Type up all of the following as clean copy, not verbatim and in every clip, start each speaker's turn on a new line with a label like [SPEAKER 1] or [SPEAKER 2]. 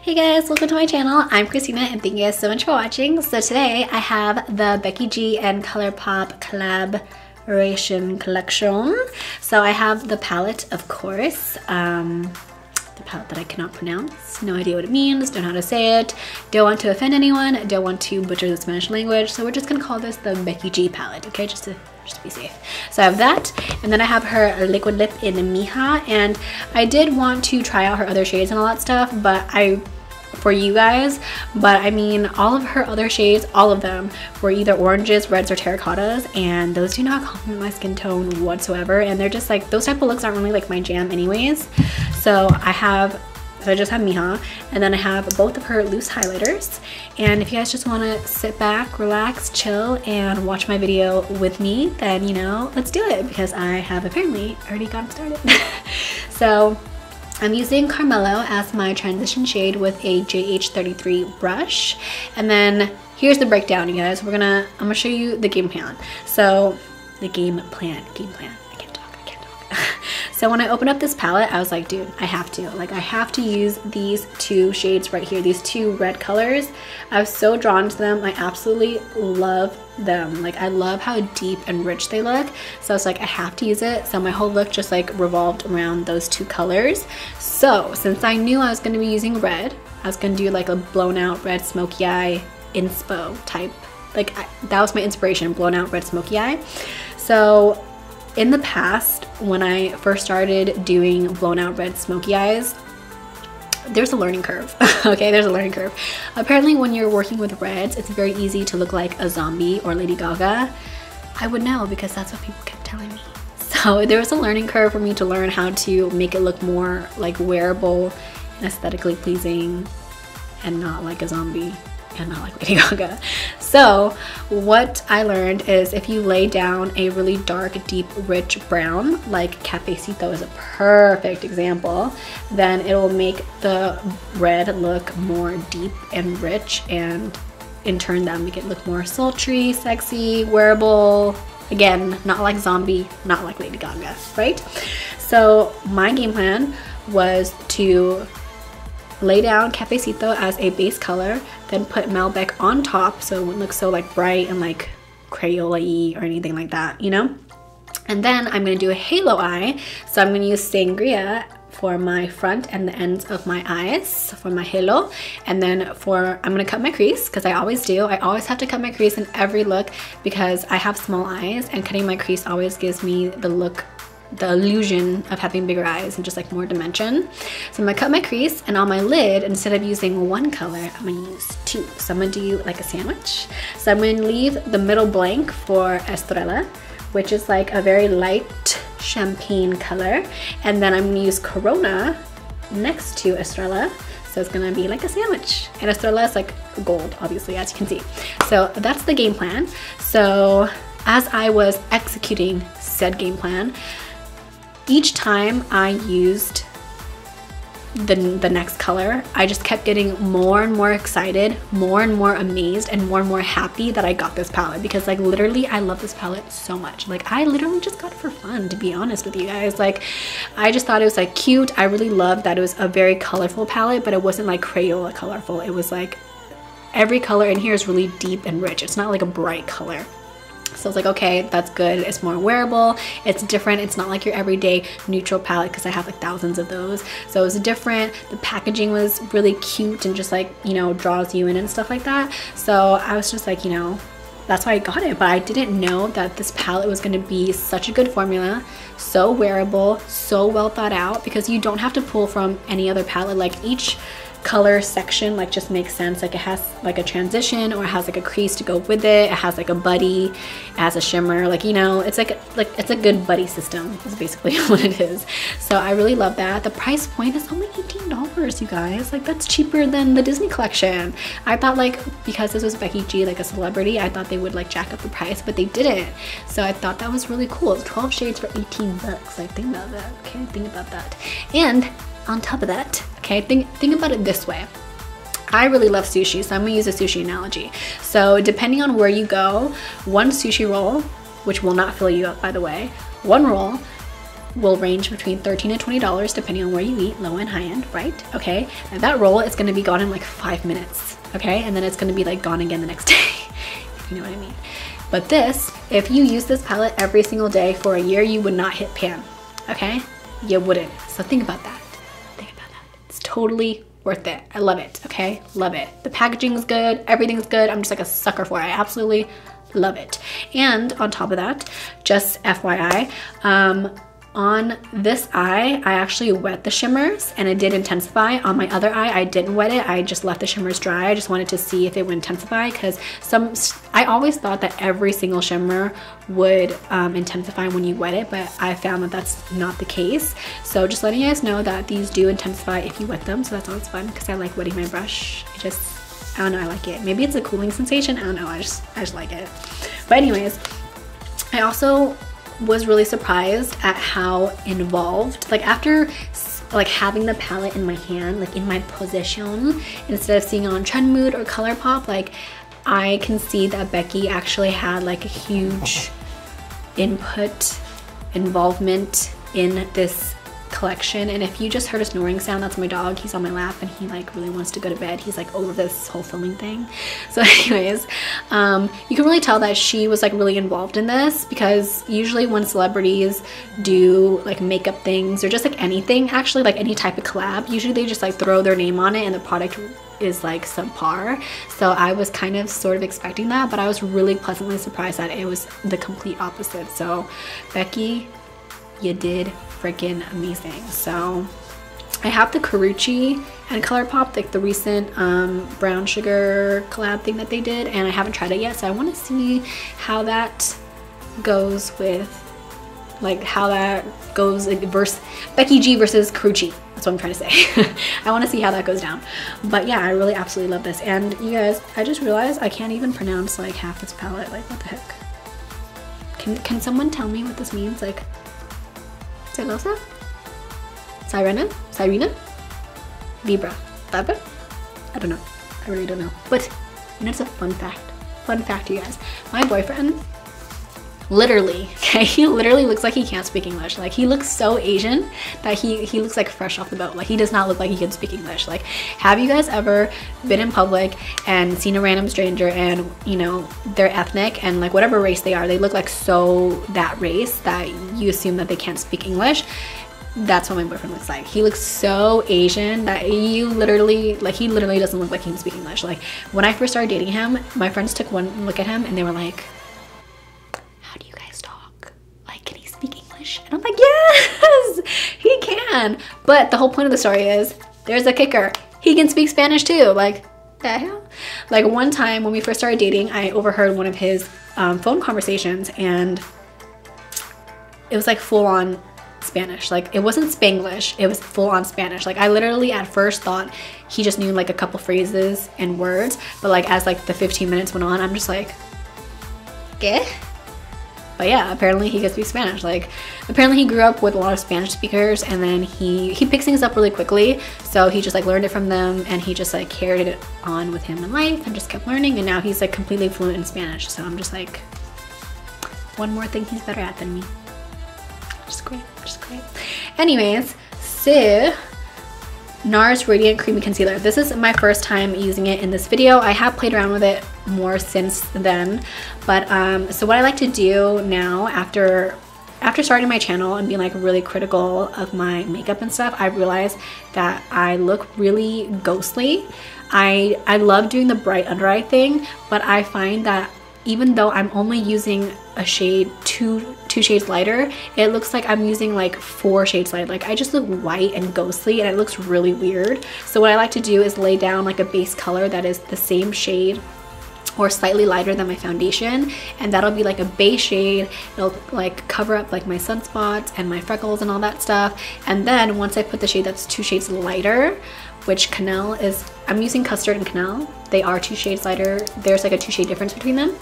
[SPEAKER 1] Hey guys, welcome to my channel. I'm Christina and thank you guys so much for watching. So today I have the Becky G and Colourpop Collaboration Collection. So I have the palette, of course, the palette that I cannot pronounce. No idea what it means, don't know how to say it, don't want to offend anyone, don't want to butcher the Spanish language, so we're just gonna call this the Becky G palette, okay, just to be safe. So I have that, and then I have her liquid lip in Mija, and I did want to try out her other shades and all that stuff, but for you guys, but I mean all of her other shades, all of them were either oranges, reds, or terracottas, and those do not complement my skin tone whatsoever, and they're just like, those type of looks aren't really like my jam anyways. So I just have Mija, and then I have both of her loose highlighters. And if you guys just want to sit back, relax, chill, and watch my video with me, then, you know, let's do it, because I have apparently already gotten started. So I'm using Carmelo as my transition shade with a JH33 brush. And then here's the breakdown, you guys. I'm gonna show you the game plan. So the game plan. I can't talk. So when I opened up this palette, I was like, dude, I have to use these two shades right here, these two red colors. I was so drawn to them. I absolutely love them. Like, I love how deep and rich they look. So I was like, I have to use it. So my whole look just like revolved around those two colors. So since I knew I was going to be using red, I was going to do like a blown out red smoky eye inspo type. Like, that was my inspiration, blown out red smoky eye. So in the past, when I first started doing blown out red smoky eyes, there's a learning curve. Okay, there's a learning curve. Apparently when you're working with reds, it's very easy to look like a zombie or Lady Gaga. I would know, because that's what people kept telling me. So there was a learning curve for me to learn how to make it look more like wearable and aesthetically pleasing, and not like a zombie and not like Lady Gaga. So what I learned is, if you lay down a really dark, deep, rich brown, like Cafecito is a perfect example, then it will make the red look more deep and rich, and in turn that make it look more sultry, sexy, wearable. Again, not like zombie, not like Lady Gaga, right? So my game plan was to lay down Cafecito as a base color, then put Malbec on top so it wouldn't look so like bright and like Crayola-y or anything like that, you know? And then I'm gonna do a halo eye. So I'm gonna use Sangria for my front and the ends of my eyes for my halo. And then I'm gonna cut my crease, because I always do. I always have to cut my crease in every look, because I have small eyes, and cutting my crease always gives me the look, the illusion of having bigger eyes and just like more dimension. So I'm gonna cut my crease, and on my lid, instead of using one color, I'm gonna use two. So I'm gonna do like a sandwich. So I'm gonna leave the middle blank for Estrella, which is like a very light champagne color. And then I'm gonna use Corona next to Estrella. So it's gonna be like a sandwich. And Estrella is like gold, obviously, as you can see. So that's the game plan. So as I was executing said game plan, each time I used the next color, I just kept getting more and more excited, more and more amazed, and more happy that I got this palette, because like literally I love this palette so much. Like, I literally just got it for fun, to be honest with you guys. Like, I just thought it was like cute. I really loved that it was a very colorful palette, but it wasn't like Crayola colorful. It was like every color in here is really deep and rich. It's not like a bright color. So I was like, okay, that's good. It's more wearable. It's different. It's not like your everyday neutral palette, because I have like thousands of those. So it was different. The packaging was really cute and just like, you know, draws you in and stuff like that. So I was just like, you know, that's why I got it. But I didn't know that this palette was going to be such a good formula, so wearable, so well thought out, because you don't have to pull from any other palette. Like, each color section like just makes sense. Like, it has like a transition, or it has like a crease to go with it. It has like a buddy, it has a shimmer, like, you know, it's like it's a good buddy system is basically what it is. So I really love that. The price point is only $18, you guys. Like, that's cheaper than the Disney collection. I thought, like, because this was Becky G, like a celebrity, I thought they would like jack up the price, but they didn't. So I thought that was really cool. It's 12 shades for 18 bucks. Like, think about that. Okay, think about that. And on top of that, okay, think about it this way. I really love sushi, so I'm gonna use a sushi analogy. So depending on where you go, one sushi roll, which will not fill you up, by the way, one roll will range between $13 and $20 depending on where you eat, low and high end, right? Okay, and that roll is gonna be gone in like 5 minutes, okay? And then it's gonna be like gone again the next day, if you know what I mean. But this, if you use this palette every single day for a year, you would not hit pan, okay? You wouldn't. So think about that. Think about that. It's totally worth it. I love it, okay? Love it. The packaging is good, everything's good. I'm just like a sucker for it. I absolutely love it. And on top of that, just FYI, on this eye, I actually wet the shimmers and it did intensify. On my other eye, I didn't wet it. I just left the shimmers dry. I just wanted to see if it would intensify because I always thought that every single shimmer would intensify when you wet it, but I found that that's not the case. So just letting you guys know that these do intensify if you wet them. So that's always fun because I like wetting my brush. I don't know, I like it. Maybe it's a cooling sensation. I don't know, I just like it. But anyways, I also was really surprised at how involved, like after like having the palette in my hand, like in my possession, instead of seeing it on Trend Mood or Colourpop, like I can see that Becky actually had like a huge involvement in this collection. And if you just heard a snoring sound, that's my dog. He's on my lap and he like really wants to go to bed. He's like over this whole filming thing. So anyways, you can really tell that she was like really involved in this, because usually when celebrities do like makeup things or just like anything, actually like any type of collab, usually they just like throw their name on it and the product is like subpar. So I was kind of sort of expecting that, but I was really pleasantly surprised that it was the complete opposite. So Becky, you did freaking amazing. So I have the Karuchi and Colourpop, like the recent brown sugar collab thing that they did, and I haven't tried it yet, so I want to see how that goes with, like how that goes like, versus Becky G versus Karuchi. That's what I'm trying to say. I want to see how that goes down. But yeah, I really absolutely love this. And you guys, I just realized I can't even pronounce like half this palette. Like what the heck? Can someone tell me what this means? Like Celosa? Sirena? Vibra? Vibra? I don't know. I really don't know. But you know, it's a fun fact. Fun fact, you guys. My boyfriend, literally, okay, he literally looks like he can't speak English. Like he looks so Asian that he looks like fresh off the boat. Like he does not look like he can speak English. Like, have you guys ever been in public and seen a random stranger and you know they're ethnic and like whatever race they are, they look like so that race that you assume that they can't speak English? That's what my boyfriend looks like. He looks so Asian that he literally doesn't look like he can speak English. Like when I first started dating him, my friends took one look at him and they were like, how do you guys talk? Like, can he speak English? And I'm like, yes, he can. But the whole point of the story is, there's a kicker. He can speak Spanish too. Like, the hell? Like one time when we first started dating, I overheard one of his phone conversations and it was like full on Spanish. Like it wasn't Spanglish, it was full on Spanish. Like I literally at first thought he just knew like a couple phrases and words, but like as like the 15 minutes went on, I'm just like, ¿qué? But yeah, apparently he can speak Spanish. Like apparently he grew up with a lot of Spanish speakers and then he picks things up really quickly. So he just like learned it from them and he just like carried it on with him in life and just kept learning, and now he's like completely fluent in Spanish. So I'm just like, one more thing he's better at than me. Just great, just great. Anyways, so NARS Radiant Creamy Concealer. This is my first time using it in this video. I have played around with it more since then, but so what I like to do now after starting my channel and being like really critical of my makeup and stuff, I realized that I look really ghostly. I love doing the bright under eye thing, but I find that even though I'm only using a shade two shades lighter, it looks like I'm using like 4 shades lighter. Like I just look white and ghostly and it looks really weird. So what I like to do is lay down like a base color that is the same shade or slightly lighter than my foundation, and that'll be like a base shade. It'll like cover up like my sunspots and my freckles and all that stuff. And then once I put the shade that's 2 shades lighter, which Canal is, I'm using Custard and Canal. They are 2 shades lighter. There's like a 2 shade difference between them.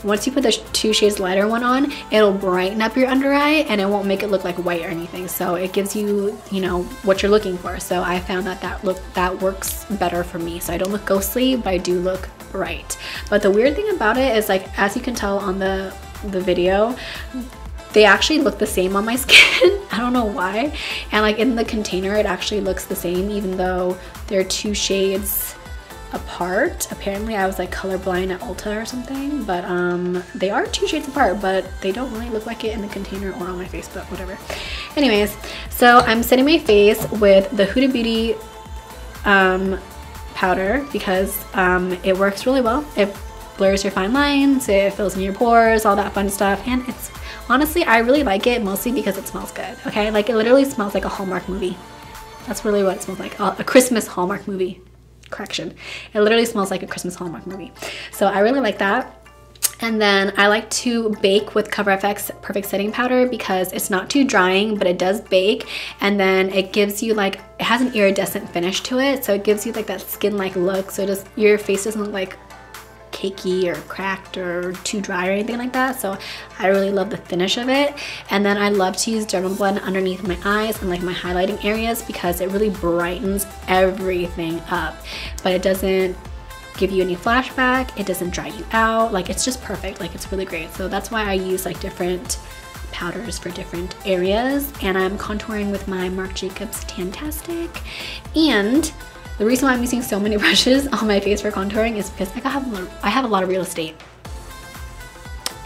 [SPEAKER 1] Once you put the 2 shades lighter one on, it'll brighten up your under eye and it won't make it look like white or anything. So it gives you, you know, what you're looking for. So I found that that works better for me. So I don't look ghostly, but I do look bright. But the weird thing about it is, like, as you can tell on the video, they actually look the same on my skin. I don't know why. And like in the container, it actually looks the same, even though they're 2 shades apart. Apparently I was like colorblind at Ulta or something, but they are 2 shades apart, but they don't really look like it in the container or on my face, but whatever. Anyways, so I'm setting my face with the Huda Beauty powder because it works really well. It blurs your fine lines, it fills in your pores, all that fun stuff, and it's honestly, I really like it mostly because it smells good. Okay, like it literally smells like a Hallmark movie. That's really what it smells like, a Christmas Hallmark movie. Correction, it literally smells like a Christmas Hallmark movie. So I really like that. And then I like to bake with Cover FX Perfect Setting Powder because it's not too drying, but it does bake. And then it gives you like, it has an iridescent finish to it. So it gives you like that skin-like look. So just your face doesn't look like cakey or cracked or too dry or anything like that. So I really love the finish of it. And then I love to use Derma Blend underneath my eyes and like my highlighting areas because it really brightens everything up, but it doesn't give you any flashback, it doesn't dry you out, like it's just perfect, like it's really great. So that's why I use like different powders for different areas. And I'm contouring with my Marc Jacobs Tantastic. And the reason why I'm using so many brushes on my face for contouring is because I have a lot of real estate.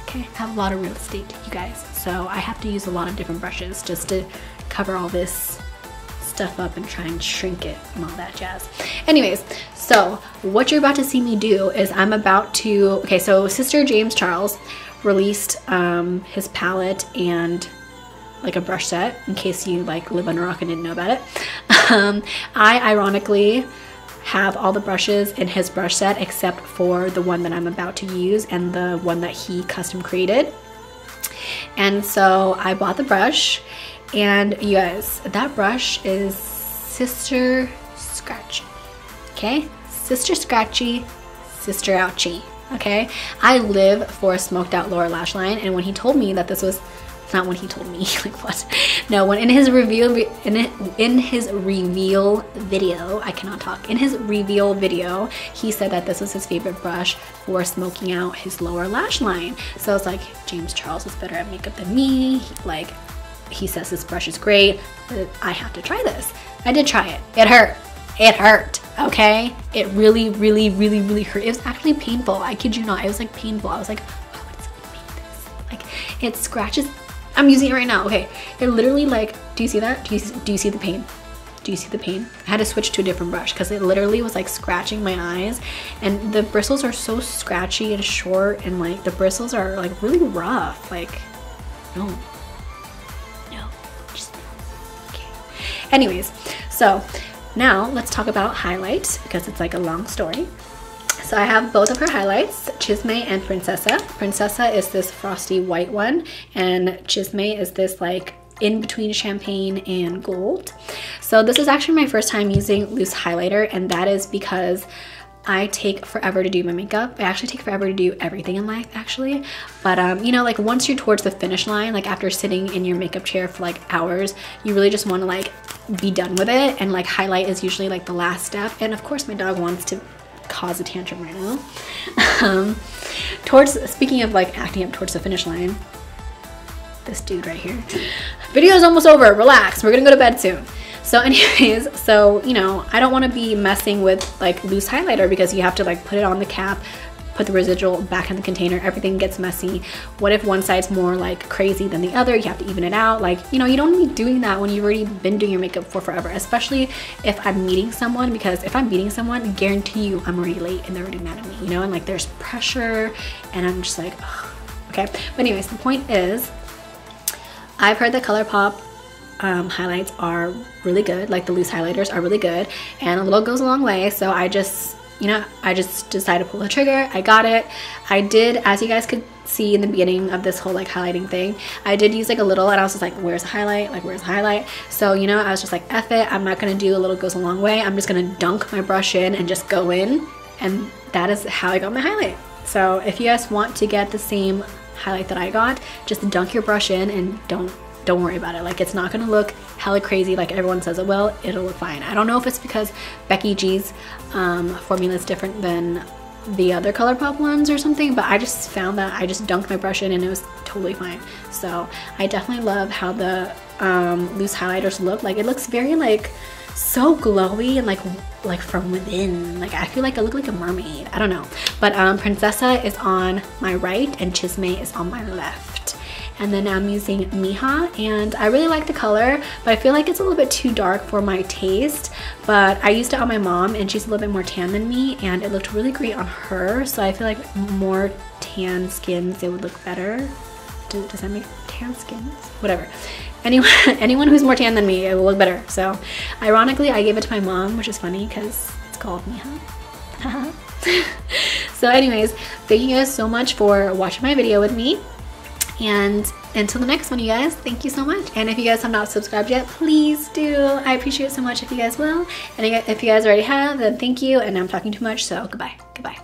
[SPEAKER 1] Okay, I have a lot of real estate, you guys. So I have to use a lot of different brushes just to cover all this stuff up and try and shrink it and all that jazz. Anyways, so what you're about to see me do is I'm about to, okay, so Sister James Charles released his palette and like a brush set, in case you like live under a rock and didn't know about it. I ironically have all the brushes in his brush set except for the one that I'm about to use and the one that he custom created. And so I bought the brush, and you guys, that brush is Sister Scratchy. Okay, Sister Scratchy, Sister Ouchie. Okay, I live for a smoked out lower lash line, and when he told me that this was, not when he told me, like what? No, when in his reveal video, I cannot talk. In his reveal video, he said that this was his favorite brush for smoking out his lower lash line. So I was like, James Charles is better at makeup than me. Like, he says this brush is great, but I have to try this. I did try it. It hurt. It hurt. Okay? It really, really, really, really hurt. It was actually painful. I kid you not. It was like painful. I was like, why would someone make this? Like, it scratches. I'm using it right now. Okay, it literally like, do you see that? Do you see the pain? Do you see the pain? I had to switch to a different brush because it literally was like scratching my eyes, and the bristles are so scratchy and short, and like the bristles are like really rough. Like, no, just no. Okay. Anyways, so now let's talk about highlights because it's like a long story. So I have both of her highlights, Chisme and Princessa. Princessa is this frosty white one, and Chisme is this like in between champagne and gold. So this is actually my first time using loose highlighter, and that is because I take forever to do my makeup. I actually take forever to do everything in life, actually. But you know, like once you're towards the finish line, like after sitting in your makeup chair for like hours, you really just want to like be done with it, and like highlight is usually like the last step. And of course my dog wants to cause a tantrum right now. Speaking of like acting up towards the finish line, this dude right here. Video is almost over, relax, we're gonna go to bed soon. So anyways, so you know, I don't want to be messing with like loose highlighter because you have to like put it on the cap, put the residual back in the container, everything gets messy. What if one side's more like crazy than the other? You have to even it out. Like, you know, you don't need doing that when you've already been doing your makeup for forever, especially if I'm meeting someone, because if I'm meeting someone, I guarantee you I'm already late and they're already mad at me, you know, and like there's pressure and I'm just like, ugh. Okay. But anyways, the point is, I've heard that Colourpop highlights are really good, like the loose highlighters are really good, and a little goes a long way. So I just, you know, I just decided to pull the trigger. I got it. I did, as you guys could see in the beginning of this whole like highlighting thing, I did use like a little, and I was just like, where's the highlight? Like, where's the highlight? So, you know, I was just like, F it. I'm not going to do a little goes a long way. I'm just going to dunk my brush in and just go in. And that is how I got my highlight. So if you guys want to get the same highlight that I got, just dunk your brush in and don't worry about it. Like, it's not gonna look hella crazy like everyone says it will. It'll look fine. I don't know if it's because Becky G's formula is different than the other Colourpop ones or something, but I just found that I just dunked my brush in and it was totally fine. So I definitely love how the loose highlighters look. Like, it looks very like so glowy and like from within. Like, I feel like I look like a mermaid. I don't know. But Princessa is on my right and Chisme is on my left. And then I'm using Mija, and I really like the color, but I feel like it's a little bit too dark for my taste. But I used it on my mom, and she's a little bit more tan than me, and it looked really great on her. So I feel like more tan skins, it would look better. Does that make tan skins? Whatever. Anyone who's more tan than me, it will look better. So ironically, I gave it to my mom, which is funny because it's called Mija. So anyways, thank you guys so much for watching my video with me. And until the next one, you guys, thank you so much. And if you guys have not subscribed yet, please do. I appreciate it so much if you guys will. And if you guys already have, then thank you. And I'm talking too much, so goodbye. Goodbye.